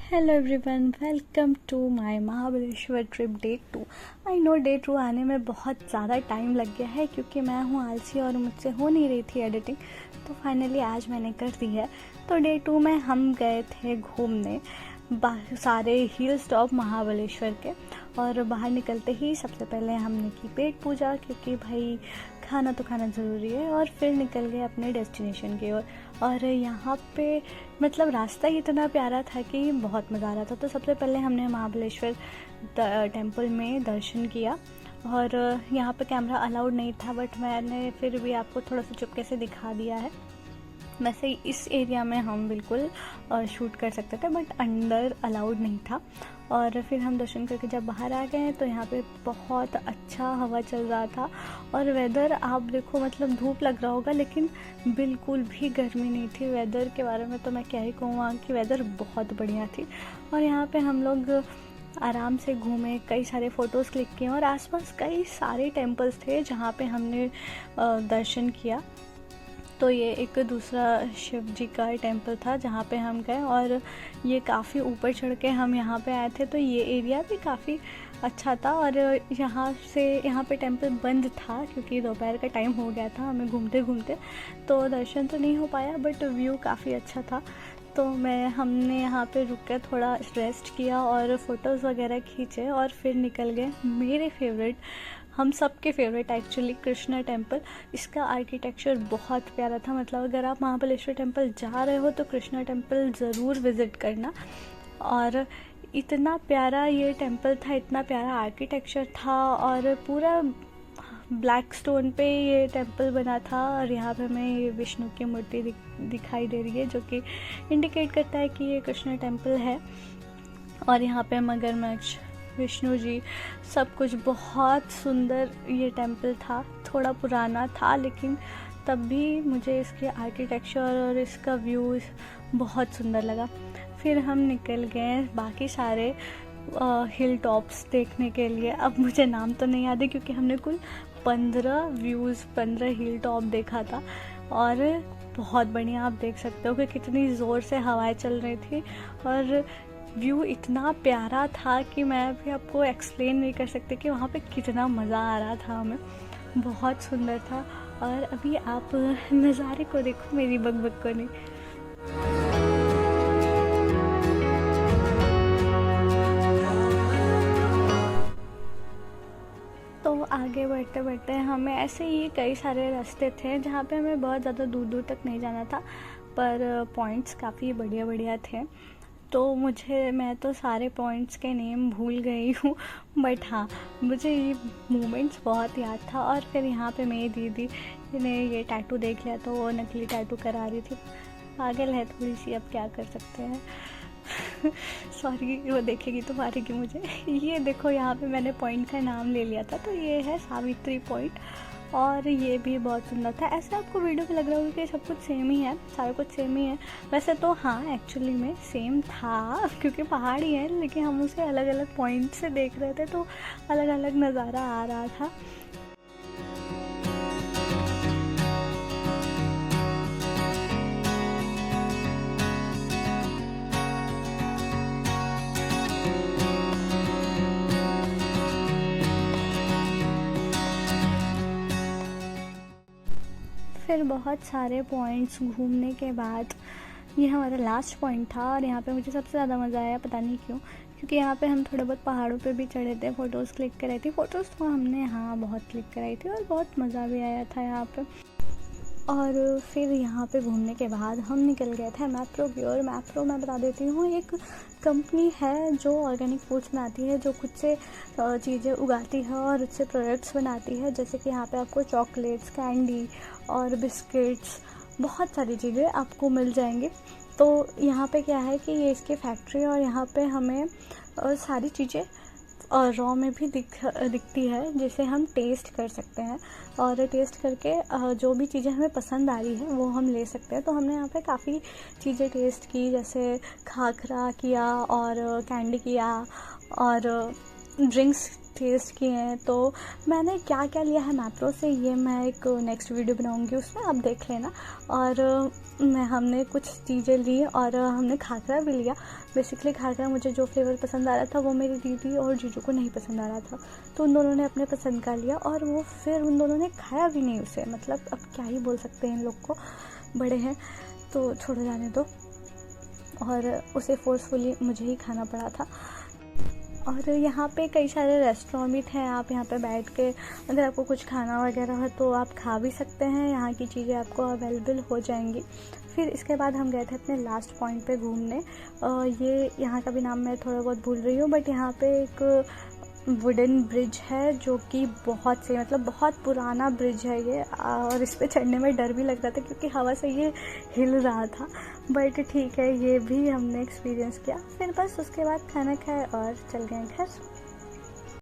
Hello everyone, welcome to my Mahabaleshwar trip day 2। I know day 2 आने में बहुत ज़्यादा टाइम लग गया है क्योंकि मैं हूँ आलसी और मुझसे हो नहीं रही थी एडिटिंग। तो फाइनली आज मैंने कर दी है। तो डे 2 में हम गए थे घूमने सारे हिल स्टॉप महाबलेश्वर के। और बाहर निकलते ही सबसे पहले हमने की पेट पूजा, क्योंकि भाई खाना तो खाना ज़रूरी है। और फिर निकल गए अपने डेस्टिनेशन की ओर। और यहाँ पे मतलब रास्ता ही इतना प्यारा था कि बहुत मज़ा आ रहा था। तो सबसे पहले हमने महाबलेश्वर टेम्पल में दर्शन किया। और यहाँ पे कैमरा अलाउड नहीं था, बट मैंने फिर भी आपको थोड़ा सा चुपके से दिखा दिया है। वैसे इस एरिया में हम बिल्कुल शूट कर सकते थे, बट अंदर अलाउड नहीं था। और फिर हम दर्शन करके जब बाहर आ गए तो यहाँ पे बहुत अच्छा हवा चल रहा था। और वेदर आप देखो, मतलब धूप लग रहा होगा लेकिन बिल्कुल भी गर्मी नहीं थी। वेदर के बारे में तो मैं क्या ही कहूँ, वहाँ की वेदर बहुत बढ़िया थी। और यहाँ पे हम लोग आराम से घूमे, कई सारे फ़ोटोज़ क्लिक किए। और आसपास कई सारे टेम्पल्स थे जहाँ पे हमने दर्शन किया। तो ये एक दूसरा शिव जी का टेम्पल था जहाँ पे हम गए। और ये काफ़ी ऊपर चढ़ के हम यहाँ पे आए थे, तो ये एरिया भी काफ़ी अच्छा था। और यहाँ पे टेम्पल बंद था क्योंकि दोपहर का टाइम हो गया था हमें घूमते घूमते, तो दर्शन तो नहीं हो पाया, बट व्यू काफ़ी अच्छा था। तो हमने यहाँ पे रुक कर थोड़ा रेस्ट किया और फ़ोटोज़ वगैरह खींचे और फिर निकल गए मेरे फेवरेट, हम सब के फेवरेट एक्चुअली, कृष्णा टेम्पल। इसका आर्किटेक्चर बहुत प्यारा था। मतलब अगर आप महाबलेश्वर टेम्पल जा रहे हो तो कृष्णा टेम्पल ज़रूर विज़िट करना। और इतना प्यारा ये टेम्पल था, इतना प्यारा आर्किटेक्चर था। और पूरा ब्लैक स्टोन पे ये टेम्पल बना था। और यहाँ पे हमें ये विष्णु की मूर्ति दिखाई दे रही है, जो कि इंडिकेट करता है कि ये कृष्णा टेम्पल है। और यहाँ पे मगरमच्छ, विष्णु जी, सब कुछ बहुत सुंदर ये टेम्पल था। थोड़ा पुराना था लेकिन तब भी मुझे इसके आर्किटेक्चर और इसका व्यू बहुत सुंदर लगा। फिर हम निकल गए बाकी सारे हिल टॉप्स देखने के लिए। अब मुझे नाम तो नहीं याद है क्योंकि हमने कुल 15 हिल टॉप देखा था। और बहुत बढ़िया, आप देख सकते हो कि कितनी ज़ोर से हवाएं चल रही थी। और व्यू इतना प्यारा था कि मैं भी आपको एक्सप्लेन नहीं कर सकती कि वहाँ पे कितना मज़ा आ रहा था हमें। बहुत सुंदर था। और अभी आप नज़ारे को देखो, मेरी बकबक को नहीं। तो आगे बढ़ते बढ़ते हमें ऐसे ही कई सारे रास्ते थे जहाँ पे हमें बहुत ज़्यादा दूर दूर तक नहीं जाना था, पर पॉइंट्स काफ़ी बढ़िया बढ़िया थे। तो मैं तो सारे पॉइंट्स के नेम भूल गई हूँ, बट हाँ, मुझे ये मोमेंट्स बहुत याद था। और फिर यहाँ पे मेरी दीदी ने ये टैटू देख लिया तो वो नकली टैटू करा रही थी। पागल है थोड़ी सी, अब क्या कर सकते हैं। सॉरी, वो देखेगी तो मारेगी मुझे। ये देखो, यहाँ पे मैंने पॉइंट का नाम ले लिया था, तो ये है सावित्री पॉइंट। और ये भी बहुत सुंदर था। ऐसे आपको वीडियो में लग रहा होगा कि सब कुछ सेम ही है, सारा कुछ सेम ही है। वैसे तो हाँ, एक्चुअली में सेम था क्योंकि पहाड़ ही है, लेकिन हम उसे अलग अलग पॉइंट से देख रहे थे तो अलग अलग नज़ारा आ रहा था। फिर बहुत सारे पॉइंट्स घूमने के बाद ये हमारा लास्ट पॉइंट था। और यहाँ पे मुझे सबसे ज़्यादा मज़ा आया, पता नहीं क्यों, क्योंकि यहाँ पे हम थोड़े बहुत पहाड़ों पे भी चढ़े थे, फ़ोटोज़ क्लिक कराई थी। फ़ोटोज़ तो हमने हाँ बहुत क्लिक कराई थी और बहुत मज़ा भी आया था यहाँ पे। और फिर यहाँ पे घूमने के बाद हम निकल गए थे मैप्रो की ओर। मैप्रो, मैं बता देती हूँ, एक कंपनी है जो ऑर्गेनिक फूड्स बनाती है, जो खुद से चीज़ें उगाती है और उससे प्रोडक्ट्स बनाती है। जैसे कि यहाँ पे आपको चॉकलेट्स, कैंडी और बिस्किट्स, बहुत सारी चीज़ें आपको मिल जाएंगी। तो यहाँ पे क्या है कि ये इसकी फैक्ट्री, और यहाँ पे हमें सारी चीज़ें और रॉ में भी दिखती है, जिसे हम टेस्ट कर सकते हैं। और टेस्ट करके जो भी चीज़ें हमें पसंद आ रही है वो हम ले सकते हैं। तो हमने यहाँ पे काफ़ी चीज़ें टेस्ट की, जैसे खाखरा किया और कैंडी किया और ड्रिंक्स टेस्ट किए हैं। तो मैंने क्या क्या लिया है मैप्रो से ये मैं एक नेक्स्ट वीडियो बनाऊंगी, उसमें आप देख लेना। और हमने कुछ चीज़ें ली और हमने खाखरा भी लिया। बेसिकली खाखरा मुझे जो फ्लेवर पसंद आ रहा था वो मेरी दीदी और जीजू को नहीं पसंद आ रहा था, तो उन दोनों ने अपने पसंद का लिया और वो फिर उन दोनों ने खाया भी नहीं उसे। मतलब अब क्या ही बोल सकते हैं इन लोग को, बड़े हैं तो छोड़ो, जाने दो। और उसे फोर्सफुली मुझे ही खाना पड़ा था। और यहाँ पे कई सारे रेस्टोरेंट भी थे, आप यहाँ पे बैठ के अगर आपको कुछ खाना वगैरह है तो आप खा भी सकते हैं, यहाँ की चीज़ें आपको अवेलेबल हो जाएंगी। फिर इसके बाद हम गए थे अपने लास्ट पॉइंट पे घूमने। ये यहाँ का भी नाम मैं थोड़ा बहुत भूल रही हूँ, बट यहाँ पे एक वुडन ब्रिज है जो कि बहुत सही, मतलब बहुत पुराना ब्रिज है ये। और इस पे चढ़ने में डर भी लग रहा था क्योंकि हवा से ये हिल रहा था, बट ठीक है, ये भी हमने एक्सपीरियंस किया। फिर बस उसके बाद खाना खाया और चल गए घर।